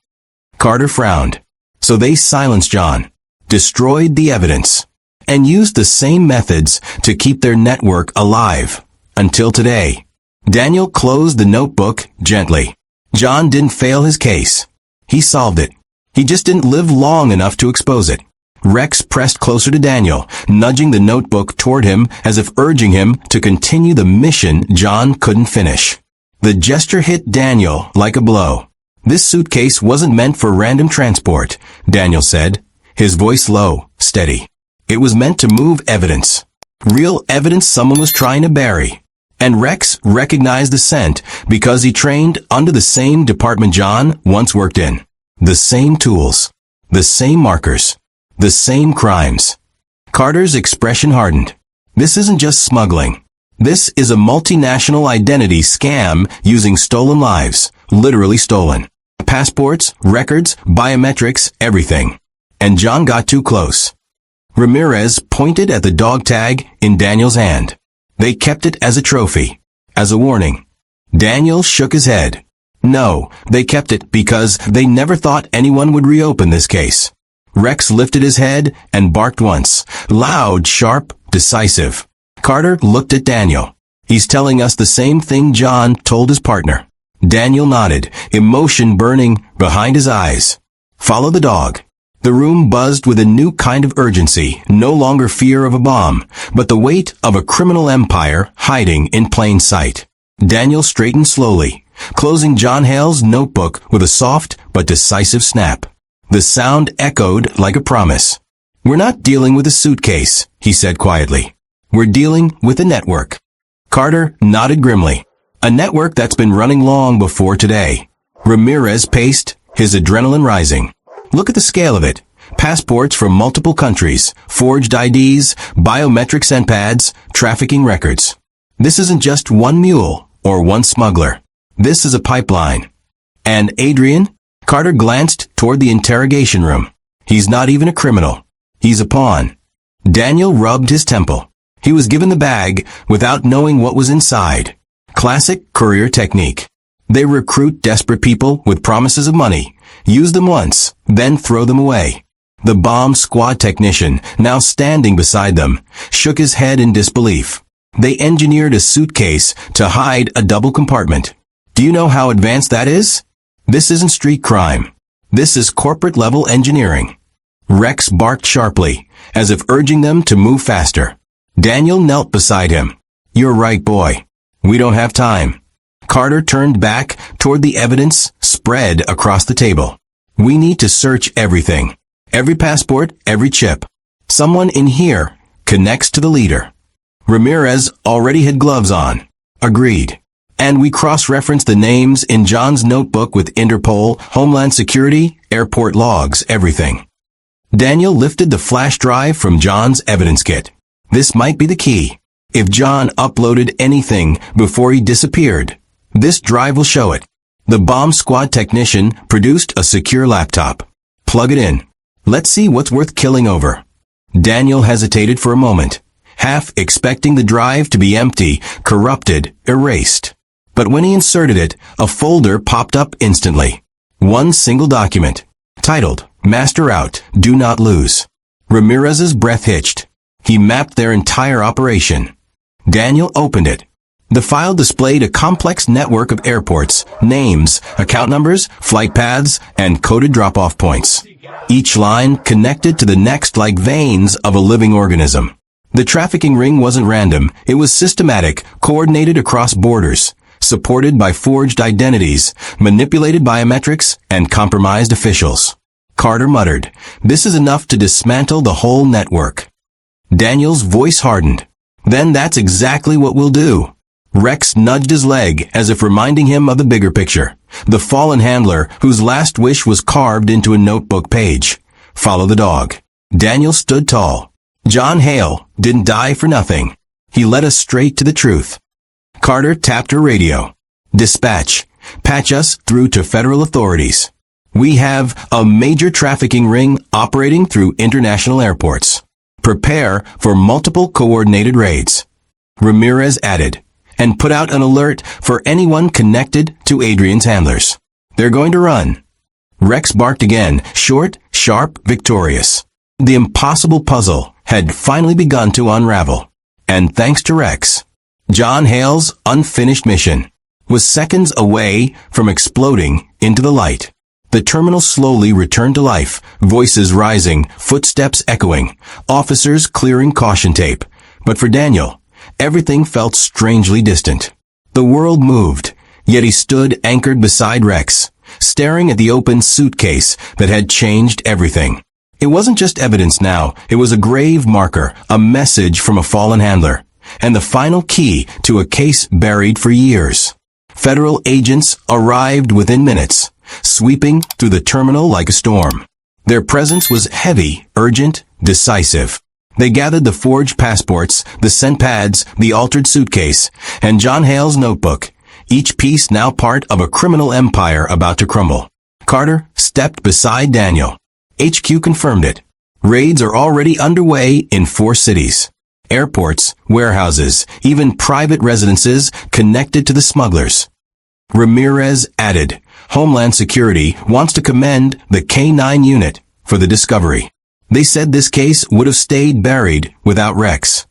Carter frowned. So they silenced John, destroyed the evidence, and used the same methods to keep their network alive. Until today. Daniel closed the notebook gently. John didn't fail his case. He solved it. He just didn't live long enough to expose it. Rex pressed closer to Daniel, nudging the notebook toward him as if urging him to continue the mission John couldn't finish. The gesture hit Daniel like a blow. This suitcase wasn't meant for random transport, Daniel said, his voice low, steady. It was meant to move evidence. Real evidence someone was trying to bury. And Rex recognized the scent because he trained under the same department John once worked in. The same tools. The same markers. The same crimes. Carter's expression hardened. This isn't just smuggling. This is a multinational identity scam using stolen lives, literally stolen. Passports, records, biometrics, everything. And John got too close. Ramirez pointed at the dog tag in Daniel's hand. They kept it as a trophy, as a warning. Daniel shook his head. No, they kept it because they never thought anyone would reopen this case. Rex lifted his head and barked once, loud, sharp, decisive. Carter looked at Daniel. He's telling us the same thing John told his partner. Daniel nodded, emotion burning behind his eyes. Follow the dog. The room buzzed with a new kind of urgency, no longer fear of a bomb, but the weight of a criminal empire hiding in plain sight. Daniel straightened slowly, closing John Hale's notebook with a soft but decisive snap. The sound echoed like a promise. We're not dealing with a suitcase, he said quietly. We're dealing with a network. Carter nodded grimly. A network that's been running long before today. Ramirez paced, his adrenaline rising. Look at the scale of it. Passports from multiple countries, forged IDs, biometric scent pads, trafficking records. This isn't just one mule or one smuggler. This is a pipeline. And Adrian? Carter glanced toward the interrogation room. He's not even a criminal. He's a pawn. Daniel rubbed his temple. He was given the bag without knowing what was inside. Classic courier technique. They recruit desperate people with promises of money, use them once, then throw them away. The bomb squad technician, now standing beside them, shook his head in disbelief. They engineered a suitcase to hide a double compartment. Do you know how advanced that is? This isn't street crime. This is corporate-level engineering. Rex barked sharply, as if urging them to move faster. Daniel knelt beside him. You're right, boy. We don't have time. Carter turned back toward the evidence spread across the table. We need to search everything. Every passport, every chip. Someone in here connects to the leader. Ramirez already had gloves on. Agreed. And we cross-referenced the names in John's notebook with Interpol, Homeland Security, airport logs, everything. Daniel lifted the flash drive from John's evidence kit. This might be the key. If John uploaded anything before he disappeared, this drive will show it. The bomb squad technician produced a secure laptop. Plug it in. Let's see what's worth killing over. Daniel hesitated for a moment, half expecting the drive to be empty, corrupted, erased. But when he inserted it, a folder popped up instantly. One single document, titled, Master Out, Do Not Lose. Ramirez's breath hitched. He mapped their entire operation. Daniel opened it. The file displayed a complex network of airports, names, account numbers, flight paths, and coded drop-off points. Each line connected to the next like veins of a living organism. The trafficking ring wasn't random. It was systematic, coordinated across borders, supported by forged identities, manipulated biometrics, and compromised officials. Carter muttered, "This is enough to dismantle the whole network." Daniel's voice hardened. "Then that's exactly what we'll do." Rex nudged his leg as if reminding him of the bigger picture. The fallen handler whose last wish was carved into a notebook page. Follow the dog. Daniel stood tall. John Hale didn't die for nothing. He led us straight to the truth. Carter tapped her radio. "Dispatch. Patch us through to federal authorities. We have a major trafficking ring operating through international airports. Prepare for multiple coordinated raids." Ramirez added, "And put out an alert for anyone connected to Adrian's handlers. They're going to run." Rex barked again, short, sharp, victorious. The impossible puzzle had finally begun to unravel. And thanks to Rex, John Hale's unfinished mission was seconds away from exploding into the light. The terminal slowly returned to life, voices rising, footsteps echoing, officers clearing caution tape. But for Daniel, everything felt strangely distant. The world moved, yet he stood anchored beside Rex, staring at the open suitcase that had changed everything. It wasn't just evidence now, it was a grave marker, a message from a fallen handler, and the final key to a case buried for years. Federal agents arrived within minutes, sweeping through the terminal like a storm. Their presence was heavy, urgent, decisive. They gathered the forged passports, the scent pads, the altered suitcase, and John Hale's notebook, each piece now part of a criminal empire about to crumble. Carter stepped beside Daniel. HQ confirmed it. Raids are already underway in 4 cities. Airports, warehouses, even private residences connected to the smugglers. Ramirez added, Homeland Security wants to commend the K9 unit for the discovery. They said this case would have stayed buried without Rex.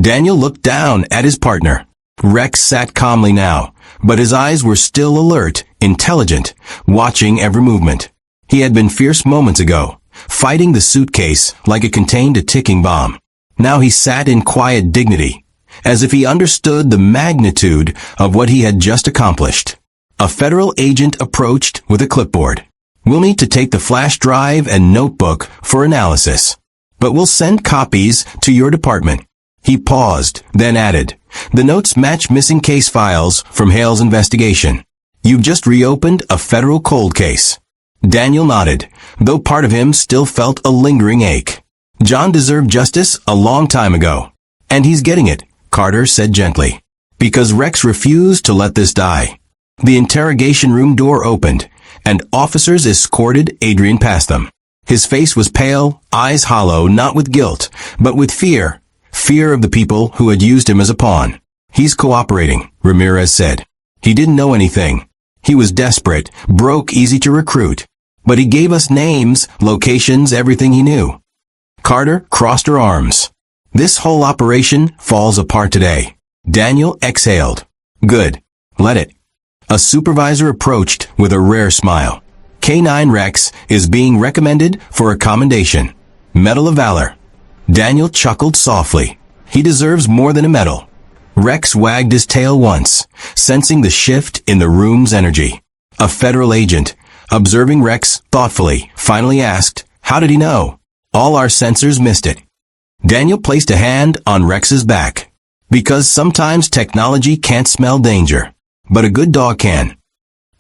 Daniel looked down at his partner. Rex sat calmly now, but his eyes were still alert, intelligent, watching every movement. He had been fierce moments ago, fighting the suitcase like it contained a ticking bomb. Now he sat in quiet dignity, as if he understood the magnitude of what he had just accomplished. A federal agent approached with a clipboard. We'll need to take the flash drive and notebook for analysis, but we'll send copies to your department. He paused, then added, the notes match missing case files from Hale's investigation. You've just reopened a federal cold case. Daniel nodded, though part of him still felt a lingering ache. John deserved justice a long time ago. And he's getting it, Carter said gently, because Rex refused to let this die. The interrogation room door opened, and officers escorted Adrian past them. His face was pale, eyes hollow, not with guilt, but with fear. Fear of the people who had used him as a pawn. He's cooperating, Ramirez said. He didn't know anything. He was desperate, broke, easy to recruit. But he gave us names, locations, everything he knew. Carter crossed her arms. This whole operation falls apart today. Daniel exhaled. Good. Let it. A supervisor approached with a rare smile. K9 Rex is being recommended for a commendation. Medal of Valor. Daniel chuckled softly. He deserves more than a medal. Rex wagged his tail once, sensing the shift in the room's energy. A federal agent, observing Rex thoughtfully, finally asked, how did he know? All our sensors missed it. Daniel placed a hand on Rex's back. Because sometimes technology can't smell danger, but a good dog can.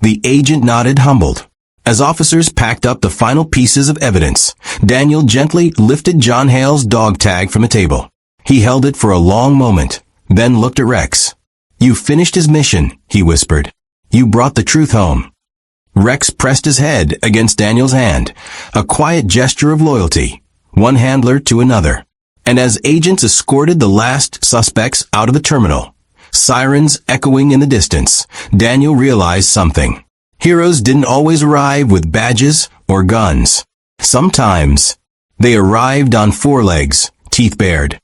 The agent nodded, humbled. As officers packed up the final pieces of evidence, Daniel gently lifted John Hale's dog tag from the table. He held it for a long moment, then looked at Rex. You finished his mission, he whispered. You brought the truth home. Rex pressed his head against Daniel's hand, a quiet gesture of loyalty, one handler to another. And as agents escorted the last suspects out of the terminal, sirens echoing in the distance, Daniel realized something. Heroes didn't always arrive with badges or guns. Sometimes, they arrived on 4 legs, teeth bared,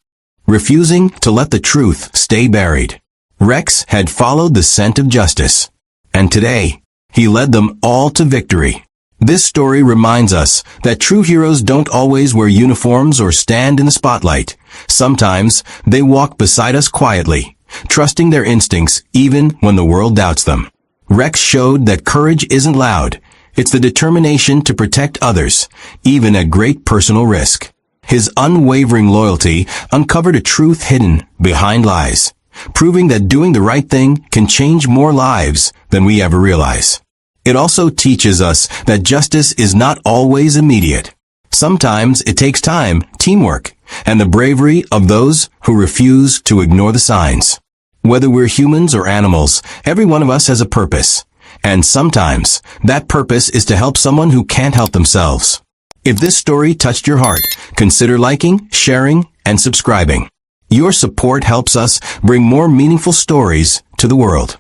refusing to let the truth stay buried. Rex had followed the scent of justice, and today, he led them all to victory. This story reminds us that true heroes don't always wear uniforms or stand in the spotlight. Sometimes, they walk beside us quietly, trusting their instincts even when the world doubts them. Rex showed that courage isn't loud. It's the determination to protect others, even at great personal risk. His unwavering loyalty uncovered a truth hidden behind lies, proving that doing the right thing can change more lives than we ever realize. It also teaches us that justice is not always immediate. Sometimes it takes time, teamwork, and the bravery of those who refuse to ignore the signs. Whether we're humans or animals, every one of us has a purpose. And sometimes, that purpose is to help someone who can't help themselves. If this story touched your heart, consider liking, sharing, and subscribing. Your support helps us bring more meaningful stories to the world.